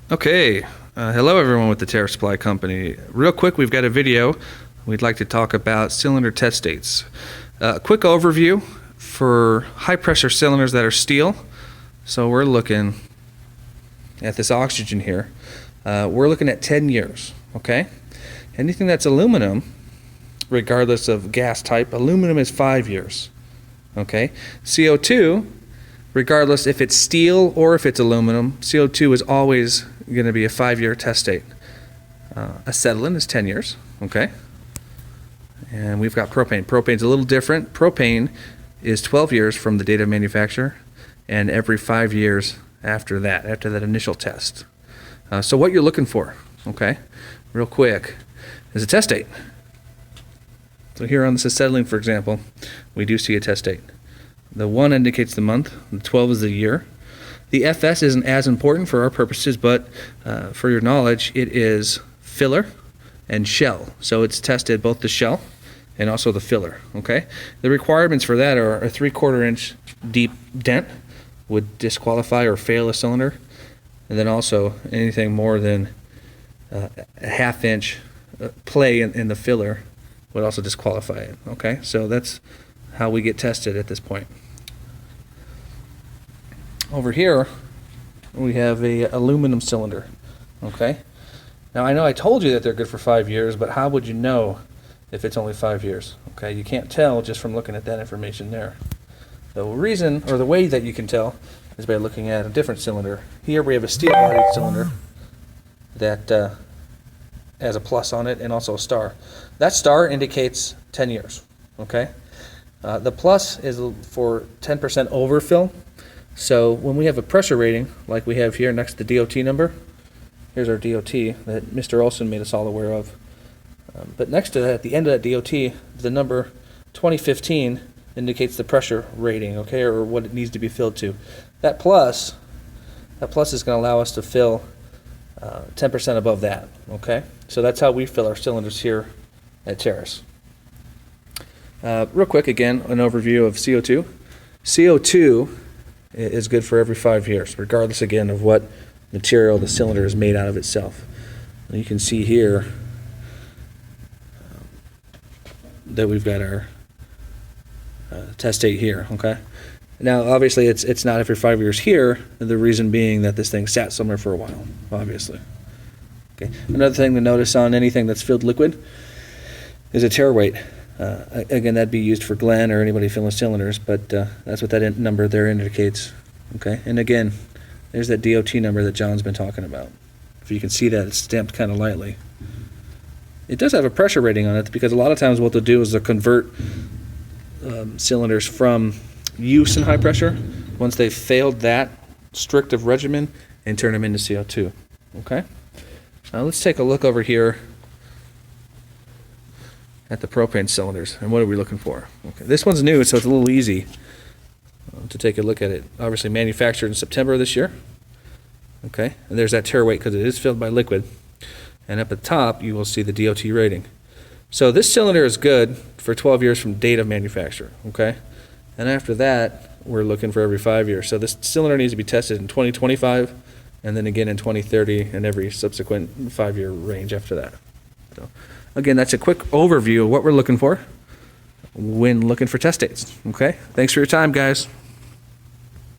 Okay, hello everyone with the Terra Supply Company. Real quick, we've got a video. We'd like to talk about cylinder test dates. Quick overview for high pressure cylinders that are steel. So we're looking at this oxygen here. We're looking at 10 years, okay? Anything that's aluminum, regardless of gas type, aluminum is 5 years, okay? CO2, regardless if it's steel or if it's aluminum, CO2 is always going to be a 5-year test date. Acetylene is 10 years, okay? And we've got propane. Propane's a little different. Propane is 12 years from the date of manufacture and every 5 years after that initial test. So what you're looking for, okay, real quick, is a test date. So here on this acetylene, for example, we do see a test date. The 1 indicates the month, the 12 is the year. The FS isn't as important for our purposes, but for your knowledge, it is filler and shell. So it's tested both the shell and also the filler, okay? The requirements for that are a 3/4 inch deep dent would disqualify or fail a cylinder, and then also anything more than a 1/2 inch play in the filler would also disqualify it, okay? So that's how we get tested at this point. Over here, we have a aluminum cylinder, okay? Now, I know I told you that they're good for 5 years, but how would you know if it's only 5 years? Okay, you can't tell just from looking at that information there. The reason, or the way that you can tell, is by looking at a different cylinder. Here we have a steel-bodied cylinder that has a plus on it and also a star. That star indicates 10 years, okay? The plus is for 10% overfill. So when we have a pressure rating, like we have here next to the DOT number, here's our DOT that Mr. Olson made us all aware of. But next to that, at the end of that DOT, the number 2015 indicates the pressure rating, okay, or what it needs to be filled to. That plus is going to allow us to fill 10% above that, okay? So that's how we fill our cylinders here at Terrace. Real quick, again, an overview of CO2. CO2 is good for every 5 years, regardless, again, of what material the cylinder is made out of itself. And you can see here that we've got our test date here, okay? Now, obviously, it's not every 5 years here, the reason being that this thing sat somewhere for a while, obviously. Okay. Another thing to notice on anything that's filled liquid is a tare weight. Again, that'd be used for Glen or anybody filling cylinders, but that's what that number there indicates. Okay, and again, there's that DOT number that John's been talking about. If you can see that, it's stamped kind of lightly. It does have a pressure rating on it because a lot of times what they'll do is they'll convert cylinders from use in high pressure once they've failed that strict of regimen and turn them into CO2. Okay, now let's take a look over here at the propane cylinders, and what are we looking for? Okay, this one's new, so it's a little easy to take a look at it. Obviously manufactured in September of this year. Okay, and there's that tare weight because it is filled by liquid. And up at the top, you will see the DOT rating. So this cylinder is good for 12 years from date of manufacture, okay? And after that, we're looking for every 5 years. So this cylinder needs to be tested in 2025, and then again in 2030, and every subsequent 5-year range after that. So again, that's a quick overview of what we're looking for when looking for test dates. Okay? Thanks for your time, guys.